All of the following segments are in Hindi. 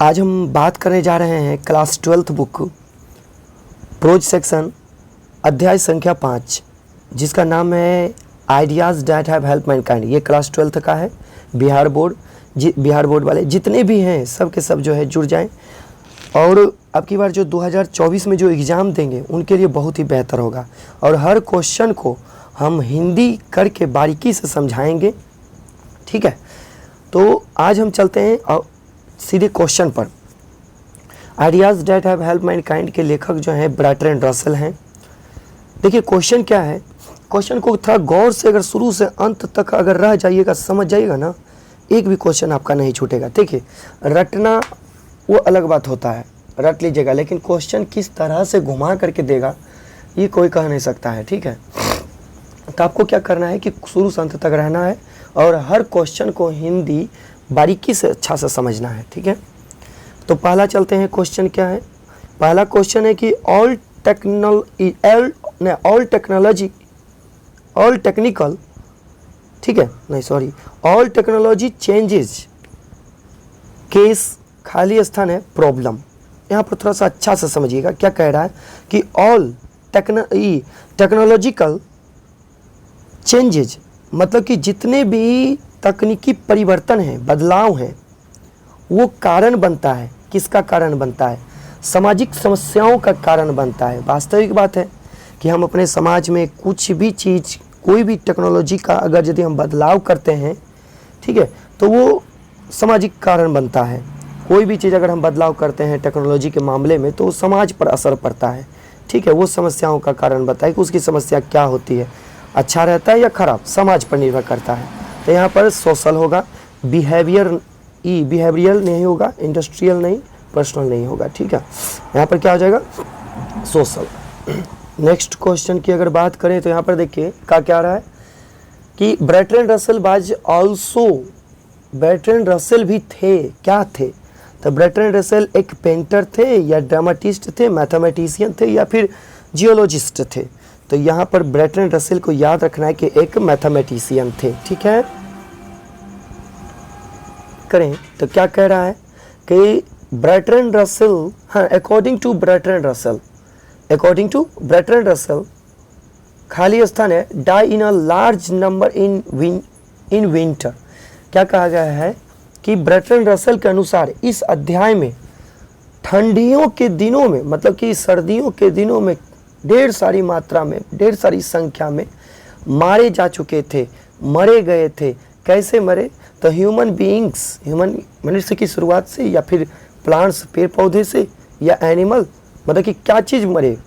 आज हम बात करने जा रहे हैं class 12th book pros section अध्याय संख्या 5 जिसका नाम है ideas that have help Mankind. ये क्लास 12th का है। बिहार बोर्ड वाले जितने भी हैं सब के सब जो है जुड़ जाएं और अब की बार जो 2024 में जो एग्ज़ाम देंगे उनके लिए बहुत ही बेहतर होगा और हर क्वेश्चन को हम हिंदी करके बारीकी से समझाएंगे। ठीक है, तो आज हम चलते हैं और सीधे क्वेश्चन पर। Ideas that have help Mankind के लेखक जो हैं बर्ट्रैंड रसेल हैं। देखिए क्वेश्चन क्या है, क्वेश्चन को थोड़ा गौर से अगर शुरू से अंत तक अगर रह जाइएगा, समझ जाइएगा ना, एक भी क्वेश्चन आपका नहीं छूटेगा। देखिए रटना वो अलग बात होता है, रट लीजिएगा, लेकिन क्वेश्चन किस तरह से घुमा करके देगा ये कोई कह नहीं सकता है। ठीक है, तो आपको क्या करना है कि शुरू से अंत तक रहना है और हर क्वेश्चन को हिंदी बारीकी से अच्छा से समझना है। ठीक है, तो पहला चलते हैं। क्वेश्चन क्या है? पहला क्वेश्चन है कि ऑल टेक्नोलॉजी चेंजेस केस खाली स्थान है प्रॉब्लम। यहाँ पर थोड़ा सा अच्छा से समझिएगा क्या कह रहा है कि ऑल टेक्नोलॉजिकल चेंजेज मतलब कि जितने भी तकनीकी परिवर्तन हैं, बदलाव हैं, वो कारण बनता है। किसका कारण बनता है? सामाजिक समस्याओं का कारण बनता है। वास्तविक बात है कि हम अपने समाज में कुछ भी चीज़, कोई भी टेक्नोलॉजी का अगर यदि हम बदलाव करते हैं, ठीक है, तो वो सामाजिक कारण बनता है। कोई भी चीज़ अगर हम बदलाव करते हैं टेक्नोलॉजी के मामले में तो समाज पर असर पड़ता है। ठीक है, वो समस्याओं का कारण बताए कि उसकी समस्या क्या होती है, अच्छा रहता है या खराब, समाज पर निर्भर करता है। तो यहाँ पर सोशल होगा, बिहेवियरल नहीं होगा, इंडस्ट्रियल नहीं, पर्सनल नहीं होगा। ठीक है, यहाँ पर क्या हो जाएगा? सोशल। नेक्स्ट क्वेश्चन की अगर बात करें तो यहाँ पर देखिए क्या रहा है कि बर्ट्रैंड रसेल भी थे। क्या थे? तो बर्ट्रैंड रसेल एक पेंटर थे या ड्रामाटिस्ट थे, मैथमेटिशियन थे या फिर जियोलॉजिस्ट थे? तो यहाँ पर बर्ट्रैंड रसेल को याद रखना है कि एक मैथमेटिशियन थे। ठीक है, करें तो क्या कह रहा है कि बर्ट्रैंड रसेल, हाँ, अकॉर्डिंग टू बर्ट्रैंड रसेल खाली स्थान है die in a large number in winter. क्या कहा गया है कि बर्ट्रैंड रसेल के अनुसार इस अध्याय में ठंडियों के दिनों में, मतलब कि सर्दियों के दिनों में ढेर सारी मात्रा में, ढेर सारी संख्या में मारे जा चुके थे, मरे गए थे। कैसे मरे? तो ह्यूमन बीइंग्स, मनुष्य की शुरुआत से या फिर प्लांट्स, पेड़ पौधे से, या एनिमल, मतलब कि क्या चीज़ मरे?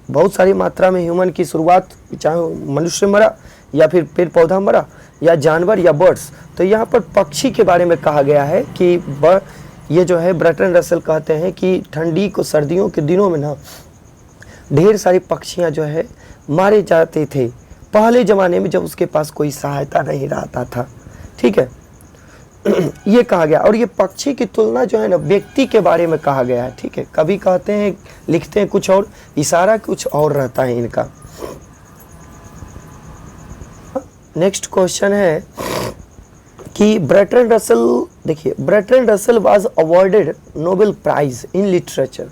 बहुत सारी मात्रा में ह्यूमन की शुरुआत, चाहे मनुष्य मरा या फिर पेड़ पौधा मरा या जानवर या बर्ड्स। तो यहाँ पर पक्षी के बारे में कहा गया है कि ये जो है बर्ट्रैंड रसेल कहते हैं कि ठंडी को, सर्दियों के दिनों में ना ढेर सारी पक्षियाँ जो है मारे जाते थे पहले ज़माने में, जब उसके पास कोई सहायता नहीं रहता था। ठीक है, ये कहा गया। और ये पक्षी की तुलना जो है ना व्यक्ति के बारे में कहा गया है। ठीक है, कभी कहते हैं, लिखते हैं कुछ और, इशारा कुछ और रहता है इनका। नेक्स्ट क्वेश्चन है कि बर्ट्रैंड रसेल, देखिए Bertrand Russell was awarded Nobel prize in literature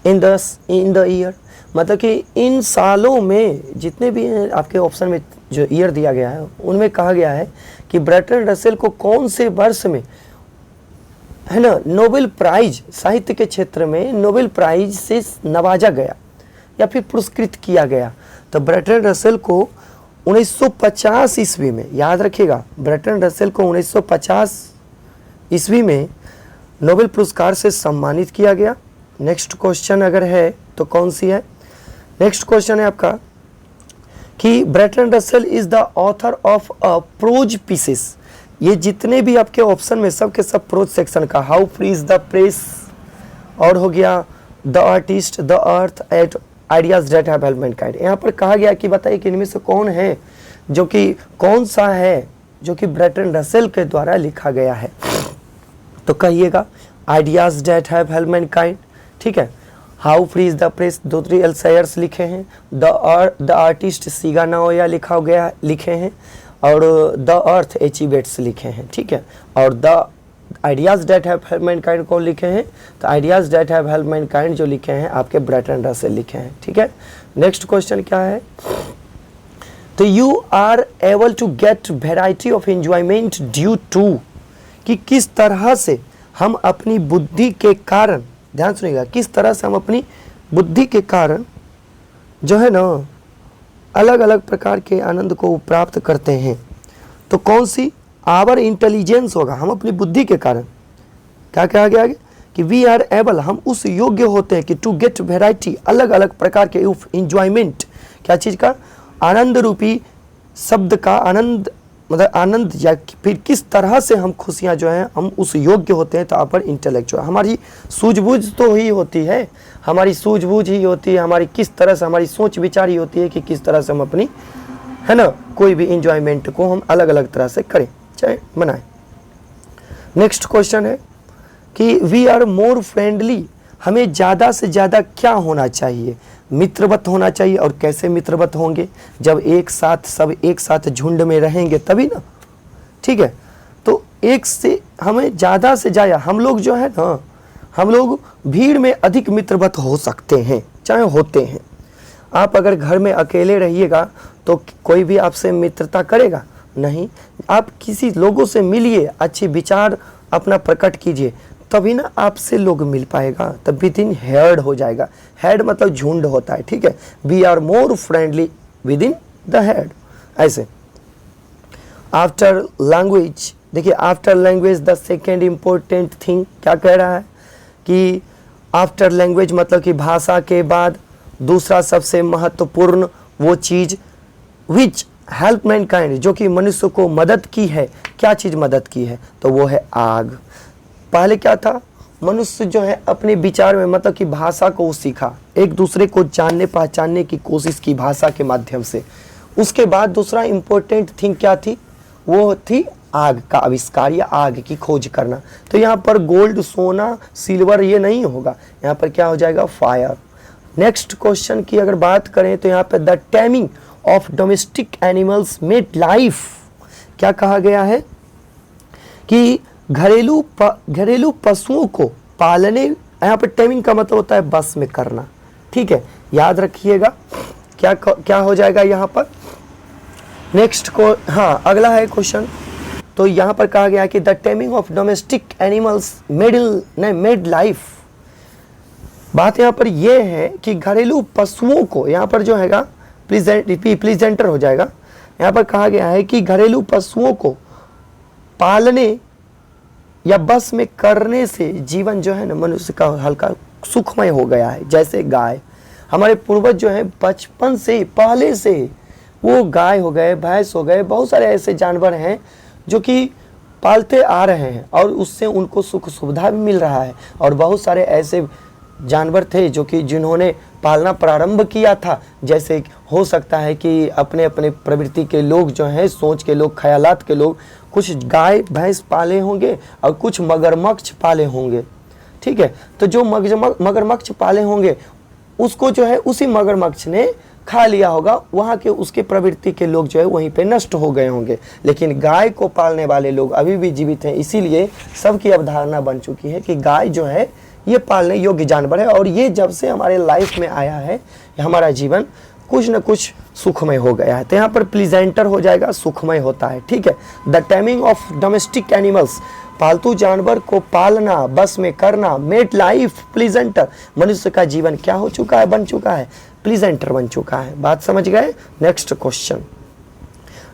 in the year, मतलब कि इन सालों में जितने भी आपके ऑप्शन में जो ईयर दिया गया है उनमें कहा गया है कि बर्ट्रैंड रसेल को कौन से वर्ष में, है ना, नोबेल प्राइज, साहित्य के क्षेत्र में नोबेल प्राइज से नवाजा गया या फिर पुरस्कृत किया गया। तो बर्ट्रैंड रसेल को 1950 ईस्वी में, याद रखिएगा, बर्ट्रैंड रसेल को 1950 ईस्वी में नोबेल पुरस्कार से सम्मानित किया गया। नेक्स्ट क्वेश्चन अगर है तो कौन सी है? नेक्स्ट क्वेश्चन है आपका कि Bertrand Russell is the author of a prose pieces. ये जितने भी आपके ऑप्शन में सब के सब प्रोज सेक्शन का, how free is the press, और हो गया the artist, the earth, eight ideas that have help mankind. यहाँ पर कहा गया कि बताइए कि इनमें से कौन है जो कि, कौन सा है जो कि बर्ट्रैंड रसेल के द्वारा लिखा गया है? तो कहिएगा ideas that have help mankind. ठीक है, how free is the press, Dorothy L Sayers लिखे हैं, द आर्टिस्ट सीगा नाओया लिखे हैं, और द अर्थ एची बेट्स लिखे हैं। ठीक है, और the ideas that have help Mankind कौन लिखे हैं? तो ideas that have help Mankind जो लिखे हैं आपके बर्ट्रैंड रसेल लिखे हैं, ठीक है। नेक्स्ट क्वेश्चन क्या है? तो you are able to get variety of enjoyment due to, कि किस तरह से हम अपनी बुद्धि के कारण, ध्यान सुनिएगा, किस तरह से हम अपनी बुद्धि के कारण जो है ना अलग अलग प्रकार के आनंद को प्राप्त करते हैं। तो कौन सी? आवर इंटेलिजेंस होगा, हम अपनी बुद्धि के कारण क्या कहा गया आगे कि वी आर एबल, हम उस योग्य होते हैं कि टू गेट वेराइटी, अलग अलग प्रकार के इंजॉयमेंट, क्या चीज़ का? आनंद रूपी शब्द का आनंद, मतलब आनंद, या फिर किस तरह से हम खुशियां जो हैं हम उस योग्य होते हैं। तो आप पर इंटेलेक्चुअल, हमारी सूझबूझ तो ही होती है, हमारी सूझबूझ ही होती है, हमारी किस तरह से हमारी सोच विचार ही होती है कि किस तरह से हम अपनी, है ना, कोई भी इंजॉयमेंट को हम अलग अलग तरह से करें, चाहे मनाएं। नेक्स्ट क्वेश्चन है कि वी आर मोर फ्रेंडली, हमें ज़्यादा से ज़्यादा क्या होना चाहिए? मित्रवत होना चाहिए। और कैसे मित्रवत होंगे? जब एक साथ सब एक साथ झुंड में रहेंगे तभी ना, ठीक है। तो एक से हमें ज़्यादा से ज़्यादा, हम लोग जो है ना, हम लोग भीड़ में अधिक मित्रवत हो सकते हैं, चाहे होते हैं। आप अगर घर में अकेले रहिएगा तो कोई भी आपसे मित्रता करेगा नहीं। आप किसी लोगों से मिलिए, अच्छी विचार अपना प्रकट कीजिए, तभी ना आपसे लोग मिल पाएगा, तब विद इन हेड हो जाएगा। हेड मतलब झुंड होता है, ठीक है। We are more friendly with in the head, ऐसे। आफ्टर लैंग्वेज, देखिए after language the second important thing, क्या कह रहा है कि आफ्टर लैंग्वेज मतलब कि भाषा के बाद दूसरा सबसे महत्वपूर्ण वो चीज़ विच हेल्प मैनकाइंड, जो कि मनुष्य को मदद की है। क्या चीज़ मदद की है? तो वो है आग। पहले क्या था? मनुष्य जो है अपने विचार में, मतलब कि भाषा को सीखा, एक दूसरे को जानने पहचानने की कोशिश की भाषा के माध्यम से। उसके बाद दूसरा इम्पोर्टेंट थिंग क्या थी? वो थी आग का आविष्कार या आग की खोज करना। तो यहाँ पर गोल्ड, सोना, सिल्वर ये नहीं होगा, यहाँ पर क्या हो जाएगा? फायर। नेक्स्ट क्वेश्चन की अगर बात करें तो यहाँ पर the taming of domestic animals made life, क्या कहा गया है कि घरेलू पशुओं को पालने, यहाँ पर टेमिंग का मतलब होता है बस में करना, ठीक है, याद रखिएगा। क्या हो जाएगा यहाँ पर? नेक्स्ट को, हाँ अगला है क्वेश्चन। तो यहाँ पर कहा गया कि the taming of domestic animals made life. बात यहाँ पर यह है कि घरेलू पशुओं को, यहाँ पर जो हैगा प्लीजेंटर हो जाएगा। यहाँ पर कहा गया है कि घरेलू पशुओं को पालने या बस में करने से जीवन जो है ना मनुष्य का हल्का सुखमय हो गया है। जैसे गाय, हमारे पूर्वज जो है बचपन से, पहले से वो गाय हो गए, भैंस हो गए, बहुत सारे ऐसे जानवर हैं जो कि पालते आ रहे हैं और उससे उनको सुख सुविधा भी मिल रहा है। और बहुत सारे ऐसे जानवर थे जो कि जिन्होंने पालना प्रारंभ किया था, जैसे हो सकता है कि अपने अपने प्रवृत्ति के लोग जो हैं, सोच के लोग, ख्यालात के लोग, कुछ गाय भैंस पाले होंगे और कुछ मगरमच्छ पाले होंगे, ठीक है। तो जो मगरमच्छ पाले होंगे उसको जो है उसी मगरमच्छ ने खा लिया होगा, वहाँ के उसके प्रवृत्ति के लोग जो है वहीं पे नष्ट हो गए होंगे। लेकिन गाय को पालने वाले लोग अभी भी जीवित हैं, इसीलिए सबकी अवधारणा बन चुकी है कि गाय जो है ये पालने योग्य जानवर है। और ये जब से हमारे लाइफ में आया है, हमारा जीवन कुछ न कुछ सुखमय हो गया है। तो यहाँ पर प्लीजेंटर हो जाएगा, सुखमय होता है, ठीक है। The taming of domestic animals, पालतू जानवर को पालना, बस में करना, मेड लाइफ प्लीजेंटर, मनुष्य का जीवन क्या हो चुका है? बन चुका है, प्लीजेंटर बन चुका है। बात समझ गए? नेक्स्ट क्वेश्चन,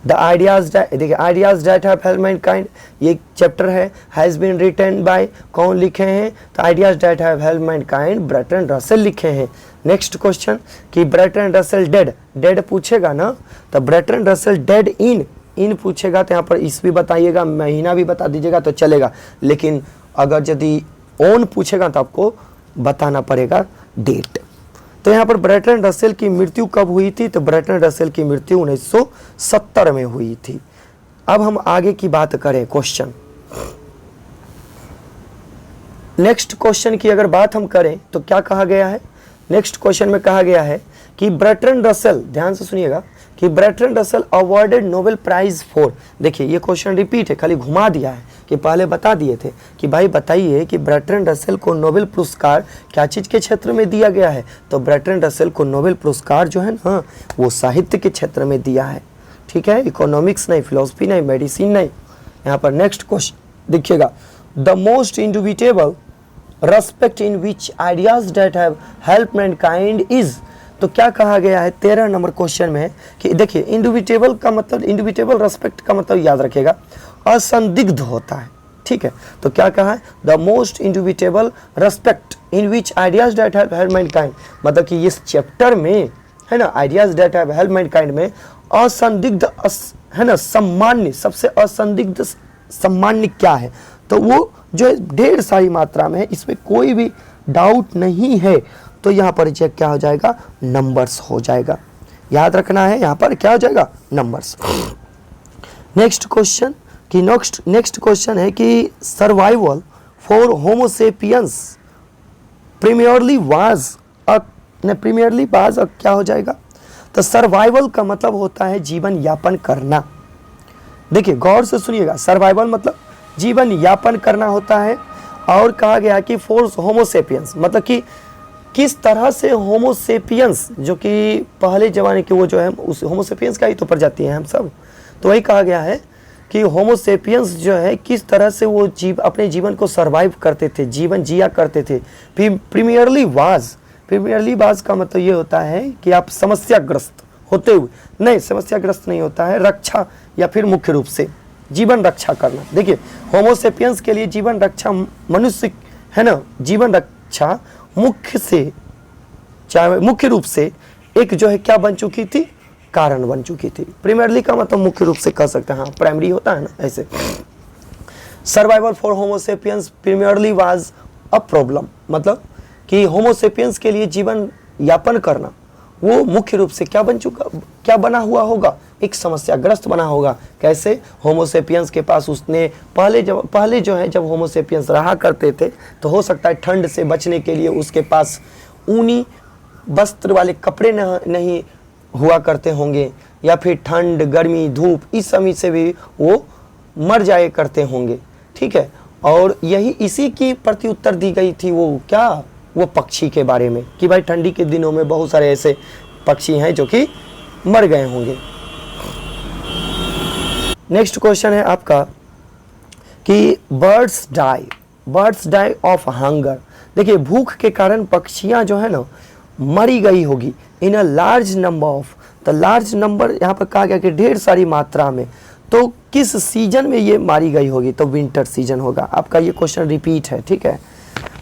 द आइडियाज, देखिए ideas that have helped Mankind, ये चैप्टर है, हैज बीन रिटन बाय, कौन लिखे हैं? तो ideas that have helped Mankind Bertrand Russell लिखे हैं। नेक्स्ट क्वेश्चन कि बर्ट्रैंड रसेल डेड पूछेगा ना, तो बर्ट्रैंड रसेल डेड इन पूछेगा तो यहाँ पर ईस्वी बताइएगा, महीना भी बता दीजिएगा तो चलेगा। लेकिन अगर यदि ओन पूछेगा तो आपको बताना पड़ेगा डेट। तो यहाँ पर बर्ट्रैंड रसेल की मृत्यु कब हुई थी? तो बर्ट्रैंड रसेल की मृत्यु 1970 में हुई थी। अब हम आगे की बात करें क्वेश्चन, नेक्स्ट क्वेश्चन की अगर बात हम करें तो क्या कहा गया है? नेक्स्ट क्वेश्चन में कहा गया है कि बर्ट्रैंड रसेल, ध्यान से सुनिएगा, कि Bertrand Russell awarded Nobel prize for, देखिए ये क्वेश्चन रिपीट है, खाली घुमा दिया है कि पहले बता दिए थे कि भाई बताइए कि बर्ट्रैंड रसेल को नोबेल पुरस्कार क्या चीज़ के क्षेत्र में दिया गया है। तो बर्ट्रैंड रसेल को नोबेल पुरस्कार जो है ना वो साहित्य के क्षेत्र में दिया है, ठीक है, इकोनॉमिक्स नहीं, फिलोसफी नहीं, मेडिसिन नहीं। यहाँ पर नेक्स्ट क्वेश्चन देखिएगा, the most inevitable respect in which ideas that have help mankind is. तो क्या कहा गया है 13 नंबर क्वेश्चन में कि देखिए इंडिविटेबल का मतलब, इंडिविटेबल रेस्पेक्ट का मतलब याद रखिएगा असंदिग्ध होता है, ठीक है। तो क्या कहा है, the most inevitable respect in which ideas that have help mankind, मतलब कि इस चैप्टर में है ना ideas that have help mankind में असंदिग्ध है ना सम्मान्य, सबसे असंदिग्ध सम्मान्य क्या है, तो वो जो ढेर सारी मात्रा में है, इसमें कोई भी डाउट नहीं है। तो यहाँ पर चेक क्या हो जाएगा, नंबर्स हो जाएगा, याद रखना है यहाँ पर क्या हो जाएगा, नंबर्स। नेक्स्ट क्वेश्चन कि नेक्स्ट क्वेश्चन है कि survival for Homo sapiens primarily was क्या हो जाएगा। तो सर्वाइवल का मतलब होता है जीवन यापन करना। देखिए गौर से सुनिएगा, सर्वाइवल मतलब जीवन यापन करना होता है। और कहा गया कि फोर्स होमोसेपियंस मतलब कि किस तरह से होमोसेपियंस जो कि पहले ज़माने के वो जो है उस होमोसेपियंस का ही तो प्रजाति है हम सब, तो वही कहा गया है कि होमोसेपियंस जो है किस तरह से वो अपने जीवन को सर्वाइव करते थे, जीवन जिया करते थे। प्रीमियरली वाज का मतलब ये होता है कि आप समस्याग्रस्त होते हुए, नहीं समस्याग्रस्त नहीं होता है, रक्षा या फिर मुख्य रूप से जीवन रक्षा करना। देखिए होमोसेपियंस के लिए जीवन रक्षा मनुष्य है ना, जीवन रक्षा मुख्य रूप से एक जो है क्या बन चुकी थी, कारण बन चुकी थी। प्राइमरली का मतलब मुख्य रूप से कह सकते हैं, हाँ प्राइमरी होता है ना ऐसे। Survival for Homo sapiens primarily was a problem, मतलब कि होमोसेपियंस के लिए जीवन यापन करना वो मुख्य रूप से क्या बना हुआ होगा, एक समस्याग्रस्त बना होगा। कैसे, होमोसेपियंस के पास उसने पहले जो है जब होमोसेपियंस रहा करते थे तो हो सकता है ठंड से बचने के लिए उसके पास ऊनी वस्त्र वाले कपड़े नहीं हुआ करते होंगे, या फिर ठंड गर्मी धूप इस समय से भी वो मर जाए करते होंगे, ठीक है। और यही इसी की प्रत्युत्तर दी गई थी वो पक्षी के बारे में कि भाई ठंडी के दिनों में बहुत सारे ऐसे पक्षी हैं जो कि मर गए होंगे। नेक्स्ट क्वेश्चन है आपका कि बर्ड्स डाई ऑफ हंगर। देखिए भूख के कारण पक्षियां जो है ना मरी गई होगी इन अ लार्ज नंबर ऑफ, तो लार्ज नंबर यहाँ पर कहा गया कि ढेर सारी मात्रा में। तो किस सीजन में ये मारी गई होगी, तो विंटर सीजन होगा। आपका ये क्वेश्चन रिपीट है, ठीक है।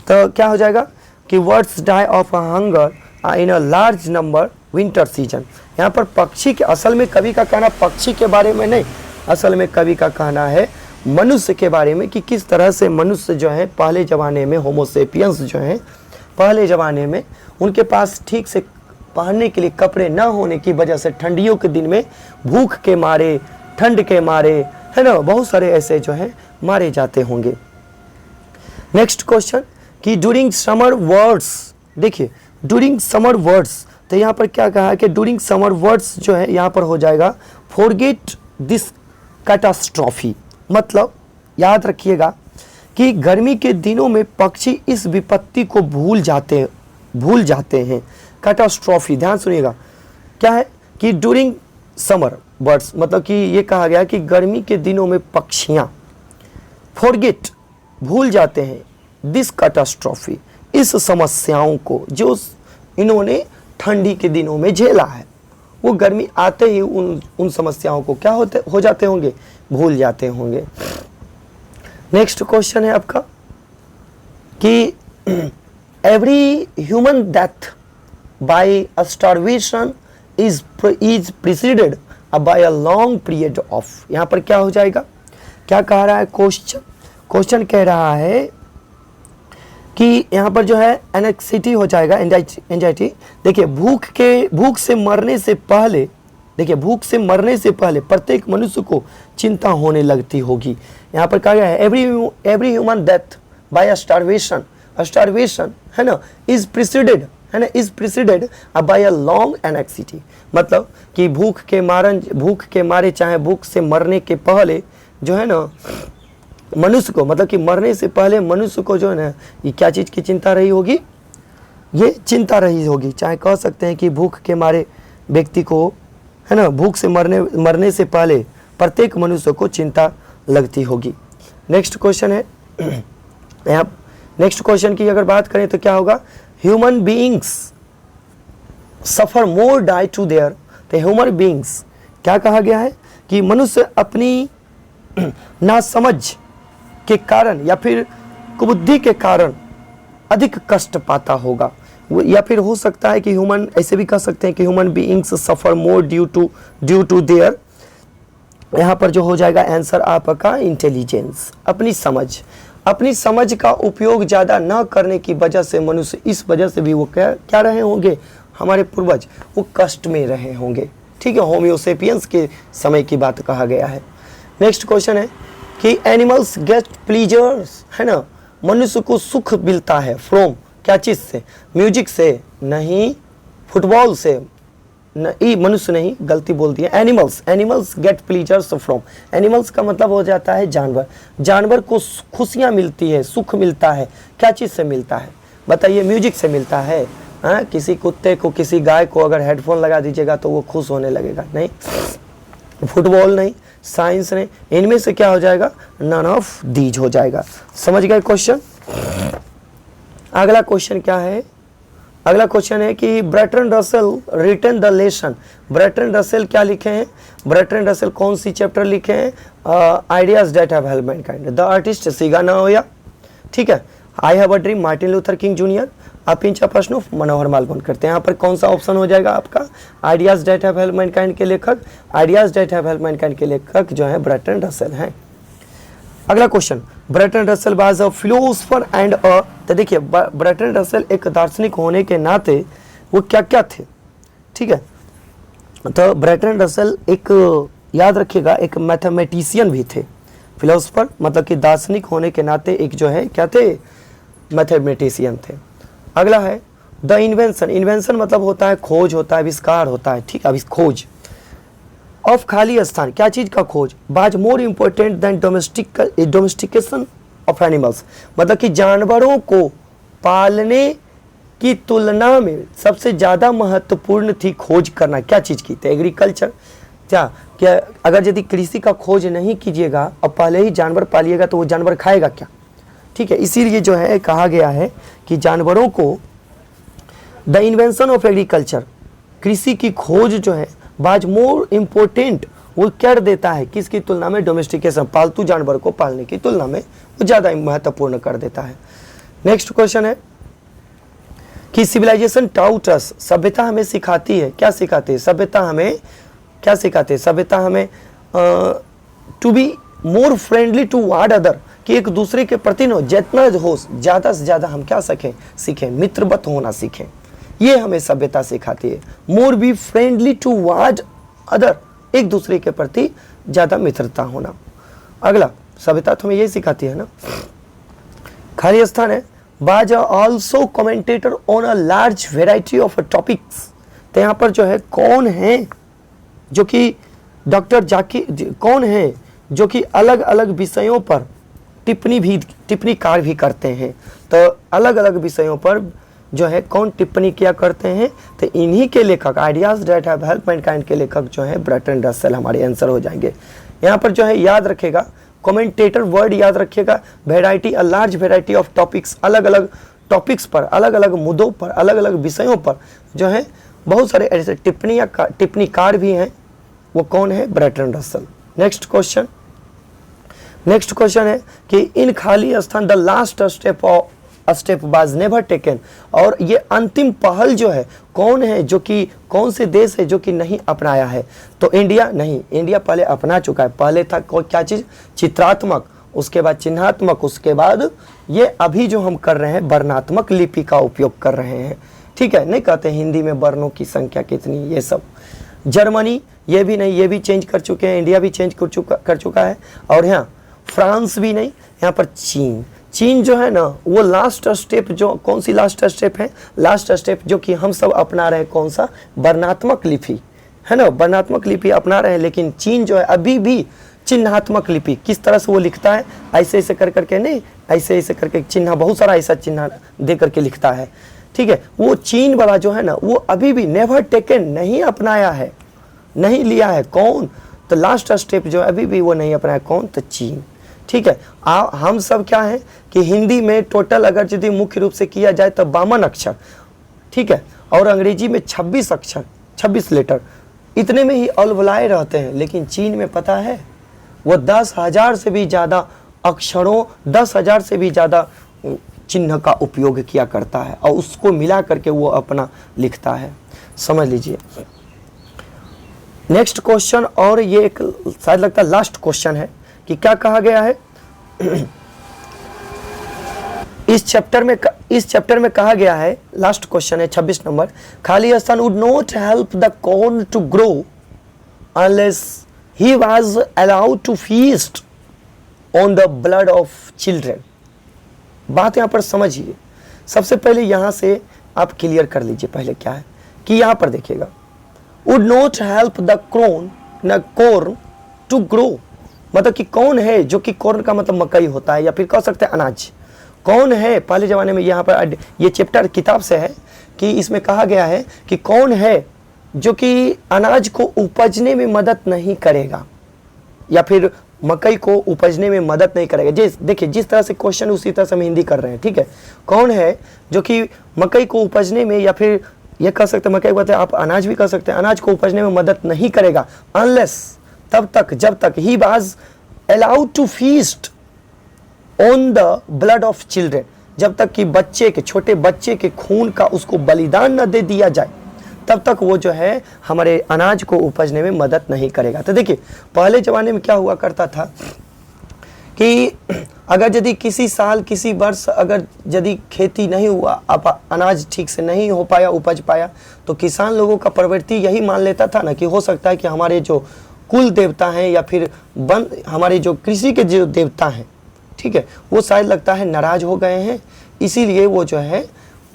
तो क्या हो जाएगा कि birds die of hunger in a large number winter season. यहाँ पर पक्षी के, असल में कवि का कहना पक्षी के बारे में नहीं, असल में कवि का कहना है मनुष्य के बारे में कि किस तरह से मनुष्य जो है पहले ज़माने में होमोसेपियंस जो हैं पहले ज़माने में उनके पास ठीक से पहनने के लिए कपड़े न होने की वजह से ठंडियों के दिन में भूख के मारे, ठंड के मारे है ना बहुत सारे ऐसे जो है मारे जाते होंगे। नेक्स्ट क्वेश्चन कि ड्यूरिंग समर वर्ड्स, देखिए ड्यूरिंग समर वर्ड्स, तो यहाँ पर क्या कहा है कि ड्यूरिंग समर वर्ड्स जो है यहाँ पर हो जाएगा फॉरगेट दिस कैटास्ट्रॉफी। मतलब याद रखिएगा कि गर्मी के दिनों में पक्षी इस विपत्ति को भूल जाते हैं। कैटास्ट्रॉफी ध्यान सुनिएगा क्या है कि ड्यूरिंग समर बर्ड्स, मतलब कि ये कहा गया कि गर्मी के दिनों में पक्षियाँ फॉरगेट भूल जाते हैं दिस कैटास्ट्रॉफी, इस समस्याओं को जो इन्होंने ठंडी के दिनों में झेला है, वो गर्मी आते ही उन समस्याओं को क्या हो जाते होंगे, भूल जाते होंगे। नेक्स्ट क्वेश्चन है आपका कि every human death by a starvation is preceded by a long period of. यहाँ पर क्या हो जाएगा, क्या कह रहा है क्वेश्चन कह रहा है कि यहाँ पर जो है एंजाइटी हो जाएगा, एंजाइटी। देखिए भूख से मरने से पहले प्रत्येक मनुष्य को चिंता होने लगती होगी। यहाँ पर कहा गया है every human death by starvation है ना is preceded by a long anxiety. मतलब कि भूख के मारे चाहे भूख से मरने के पहले जो है ना मनुष्य को, मतलब कि मरने से पहले मनुष्य को जो है ना, ये क्या चीज़ की चिंता रही होगी, ये चिंता रही होगी। चाहे कह सकते हैं कि भूख के मारे व्यक्ति को, है ना, भूख से मरने से पहले प्रत्येक मनुष्य को चिंता लगती होगी। नेक्स्ट क्वेश्चन है, यहाँ नेक्स्ट क्वेश्चन की अगर बात करें तो क्या होगा, human beings suffer more die to their. तो ह्यूमन बीइंग्स क्या कहा गया है कि मनुष्य अपनी नासमझ के कारण या फिर कुबुद्धि के कारण अधिक कष्ट पाता होगा। या फिर हो सकता है कि ह्यूमन, ऐसे भी कह सकते हैं कि human beings suffer more due to their, यहाँ पर जो हो जाएगा आंसर आपका इंटेलिजेंस, अपनी समझ का उपयोग ज़्यादा न करने की वजह से मनुष्य, इस वजह से भी वो क्या रहे होंगे, हमारे पूर्वज वो कष्ट में रहे होंगे। ठीक है, होमियोसेपियंस के समय की बात कहा गया है। नेक्स्ट क्वेश्चन है कि एनिमल्स गेट प्लीजर्स, है ना, मनुष्य को सुख मिलता है फ्रॉम क्या चीज़ से, म्यूजिक से नहीं, फुटबॉल से नहीं, मनुष्य नहीं, गलती बोल दी है, animals gate pleasures from. Animals का मतलब हो जाता है जानवर को खुशियाँ मिलती है, सुख मिलता है, क्या चीज़ से मिलता है बताइए, म्यूजिक से मिलता है। हाँ, किसी कुत्ते को, किसी गाय को अगर हेडफोन लगा दीजिएगा तो वो खुश होने लगेगा, नहीं, फुटबॉल नहीं, साइंस नहीं, इनमें से क्या हो जाएगा, नन ऑफ दीज हो जाएगा। समझ गए क्वेश्चन। अगला क्वेश्चन क्या है, अगला क्वेश्चन है कि Bertrand Russell written the lesson. Bertrand Russell क्या लिखे हैं, ब्रैटन रसल कौन सी चैप्टर लिखे हैं, ideas that have helped mankind, the artist Shiga Naoya, ठीक है, I have a dream Martin Luther King junior, a pinch of snuff Manohar Malgonkar करते हैं। यहाँ पर कौन सा ऑप्शन हो जाएगा आपका, ideas that have helped Mankind के लेखक, ideas that have helped Mankind के लेखक जो है ब्रैटन रसल हैं। अगला question, Bretton Russell was a philosopher and अ, तो देखिए ब्रैटन रसल एक दार्शनिक होने के नाते वो क्या क्या थे, ठीक है, तो ब्रैटन रसल एक, याद रखिएगा, एक मैथमेटिशियन भी थे। फिलोसफर मतलब कि दार्शनिक होने के नाते एक जो है क्या थे, मैथमेटिशियन थे। अगला है द इन्वेंशन, इन्वेंशन मतलब होता है खोज, होता है आविष्कार, होता है, ठीक है, खोज ऑफ खाली स्थान, क्या चीज़ का खोज, बाज more important then domestication of animals, मतलब कि जानवरों को पालने की तुलना में सबसे ज़्यादा महत्वपूर्ण थी खोज करना, क्या चीज़ की, तो एग्रीकल्चर। क्या अगर यदि कृषि का खोज नहीं कीजिएगा और पहले ही जानवर पालिएगा तो वो जानवर खाएगा क्या, ठीक है, इसीलिए जो है कहा गया है कि जानवरों को, द इन्वेंशन ऑफ एग्रीकल्चर, कृषि की खोज जो है, बाज मोर इम्पोर्टेंट, वो कर देता है किसकी तुलना में, डोमेस्टिकेशन, पालतू जानवर को पालने की तुलना में वो ज़्यादा महत्वपूर्ण कर देता है। नेक्स्ट क्वेश्चन है कि सिविलाइजेशन टाउट अस, सभ्यता हमें सिखाती है, क्या सिखाती है, सभ्यता हमें क्या सिखाती है, सभ्यता हमें to be more friendly toward other, कि एक दूसरे के प्रति न जितना हो ज़्यादा से ज़्यादा हम क्या सीखें, मित्रवत होना सीखें, ये हमें सभ्यता सिखाती है। More be friendly toward other, एक दूसरे के प्रति ज़्यादा मित्रता होना। अगला, सभ्यता तो हमें यही सिखाती है ना। खाली स्थान है, बाज also commentator on a large variety of topics, तो यहाँ पर जो है कौन है जो कि डॉक्टर जाकिर, कौन है जो कि अलग अलग विषयों पर टिप्पणीकार भी करते हैं, तो अलग अलग विषयों पर जो है कौन टिप्पणी किया करते हैं, तो इन्हीं के लेखक, ideas that have helped Mankind के लेखक जो है ब्रैटन रसल हमारे आंसर हो जाएंगे। यहाँ पर जो है याद रखेगा, कमेंटेटर वर्ड याद रखिएगा, variety, a large variety of topics, अलग अलग टॉपिक्स पर, अलग अलग मुद्दों पर, अलग अलग विषयों पर जो है बहुत सारे ऐसे टिप्पणीकार भी हैं, वो कौन है, ब्रैटन रसल। नेक्स्ट क्वेश्चन है कि इन खाली स्थान the last step was never taken, और ये अंतिम पहल जो है कौन है, जो कि कौन से देश है जो कि नहीं अपनाया है, तो इंडिया नहीं, इंडिया पहले अपना चुका है। पहले था क्या चीज़, चित्रात्मक, उसके बाद चिन्हात्मक, उसके बाद ये अभी जो हम कर रहे हैं वर्णात्मक लिपि का उपयोग कर रहे हैं, ठीक है, नहीं कहते हिंदी में वर्णों की संख्या कितनी, ये सब। जर्मनी ये भी नहीं, ये भी चेंज कर चुके हैं, इंडिया भी चेंज कर चुका है, और यहाँ फ्रांस भी नहीं, यहाँ पर चीन जो है ना, वो लास्ट स्टेप, जो कौन सी लास्ट स्टेप है, लास्ट स्टेप जो कि हम सब अपना रहे हैं, कौन सा, वर्णात्मक लिपि, है ना, वर्णात्मक लिपि अपना रहे हैं, लेकिन चीन जो है अभी भी चिन्हात्मक लिपि, किस तरह से वो लिखता है, ऐसे ऐसे कर करके नहीं, ऐसे ऐसे करके चिन्ह, बहुत सारा ऐसा चिन्ह दे करके लिखता है, ठीक है। वो चीन वाला जो है ना, वो अभी भी नेवर टेकन, नहीं अपनाया है, नहीं लिया है। कौन? तो लास्ट स्टेप जो अभी भी वो नहीं अपनाया, कौन? तो चीन, ठीक है। हम सब क्या है कि हिंदी में टोटल अगर यदि मुख्य रूप से किया जाए तो 52 अक्षर, ठीक है, और अंग्रेजी में 26 अक्षर, 26 लेटर, इतने में ही अलवलाए रहते हैं। लेकिन चीन में पता है वो 10,000 से भी ज़्यादा अक्षरों, 10,000 से भी ज़्यादा चिन्ह का उपयोग किया करता है और उसको मिला करके वो अपना लिखता है, समझ लीजिए। नेक्स्ट क्वेश्चन, और ये एक शायद लगता है लास्ट क्वेश्चन है कि क्या कहा गया है इस चैप्टर में कहा गया है, लास्ट क्वेश्चन है 26 नंबर, खाली स्थान would not help the corn to grow unless he was allowed to feast on the blood of children. बात यहाँ पर समझिए, सबसे पहले यहाँ से आप क्लियर कर लीजिए पहले क्या है कि यहाँ पर देखिएगा, would not help the corn to grow, मतलब कि कौन है, जो कि कॉर्न का मतलब मकई होता है या फिर कह सकते हैं अनाज। कौन है, पहले ज़माने में यहाँ पर ये चैप्टर किताब से है कि इसमें कहा गया है कि कौन है जो कि अनाज को उपजने में मदद नहीं करेगा या फिर मकई को उपजने में मदद नहीं करेगा। देखिए जिस तरह से क्वेश्चन उसी तरह से हम हिंदी कर रहे हैं, ठीक है। कौन है जो कि मकई को उपजने में, या फिर ये कह सकते हैं मकई को आप अनाज भी कह सकते हैं, अनाज को उपजने में मदद नहीं करेगा, अनलेस, तब तक जब तक, he was allowed to feast on the blood of children, जब तक कि बच्चे के, छोटे बच्चे के खून का उसको बलिदान न दे दिया जाए, तब तक वो जो है हमारे अनाज को उपजने में मदद नहीं करेगा। तो देखिए पहले ज़माने में क्या हुआ करता था कि अगर यदि किसी साल, किसी वर्ष अगर यदि खेती नहीं हुआ, अब अनाज ठीक से नहीं हो पाया, उपज पाया, तो किसान लोगों का प्रवृत्ति यही मान लेता था ना कि हो सकता है कि हमारे जो कुल देवता हैं या फिर हमारे जो कृषि के जो देवता हैं, ठीक है, वो शायद लगता है नाराज हो गए हैं, इसीलिए वो जो है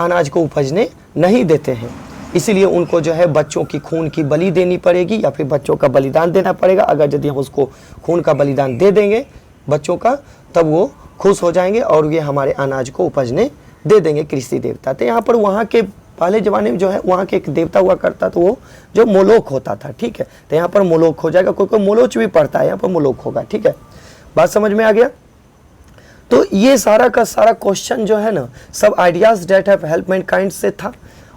अनाज को उपजने नहीं देते हैं। इसीलिए उनको जो है बच्चों की खून की बलि देनी पड़ेगी या फिर बच्चों का बलिदान देना पड़ेगा। अगर यदि हम उसको खून का बलिदान दे देंगे बच्चों का, तब वो खुश हो जाएंगे और ये हमारे अनाज को उपजने दे देंगे कृषि देवता। तो यहाँ पर वहाँ के पहले ज़माने में जो है वहाँ के एक देवता हुआ करता, तो वो जो मोलोक होता था, ठीक है। तो यहाँ पर मोलोक हो जाएगा, कोई मोलोच भी पड़ता है, यहाँ पर मोलोक होगा, ठीक है। बात समझ में आ गया? तो ये सारा का सारा क्वेश्चन जो है ना, सब ideas that have help mankind से था,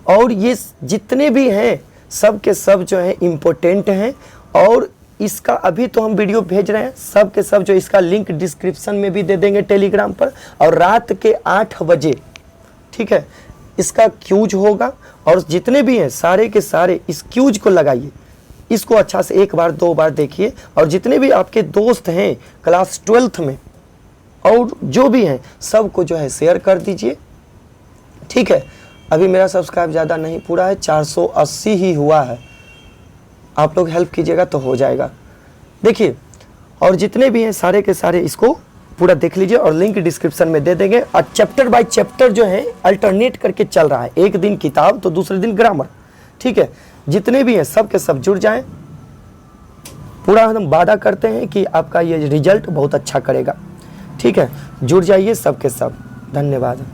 और ये जितने भी हैं सब के सब जो है इम्पोर्टेंट हैं, और इसका अभी तो हम वीडियो भेज रहे हैं, सब के सब जो इसका लिंक डिस्क्रिप्शन में भी दे देंगे टेलीग्राम पर, और रात के 8 बजे, ठीक है, इसका क्यूज होगा, और जितने भी हैं सारे के सारे इस क्यूज को लगाइए, इसको अच्छा से 1 बार 2 बार देखिए, और जितने भी आपके दोस्त हैं क्लास 12th में और जो भी हैं सबको जो है शेयर कर दीजिए, ठीक है। अभी मेरा सब्सक्राइब ज़्यादा नहीं पूरा है, 480 ही हुआ है, आप लोग हेल्प कीजिएगा तो हो जाएगा। देखिए और जितने भी हैं सारे के सारे इसको पूरा देख लीजिए, और लिंक डिस्क्रिप्शन में दे देंगे। और चैप्टर बाय चैप्टर जो है अल्टरनेट करके चल रहा है, एक दिन किताब तो दूसरे दिन ग्रामर, ठीक है। जितने भी हैं सब के सब जुड़ जाएं, पूरा हम वादा करते हैं कि आपका ये रिजल्ट बहुत अच्छा करेगा, ठीक है। जुड़ जाइए सब के सब, धन्यवाद।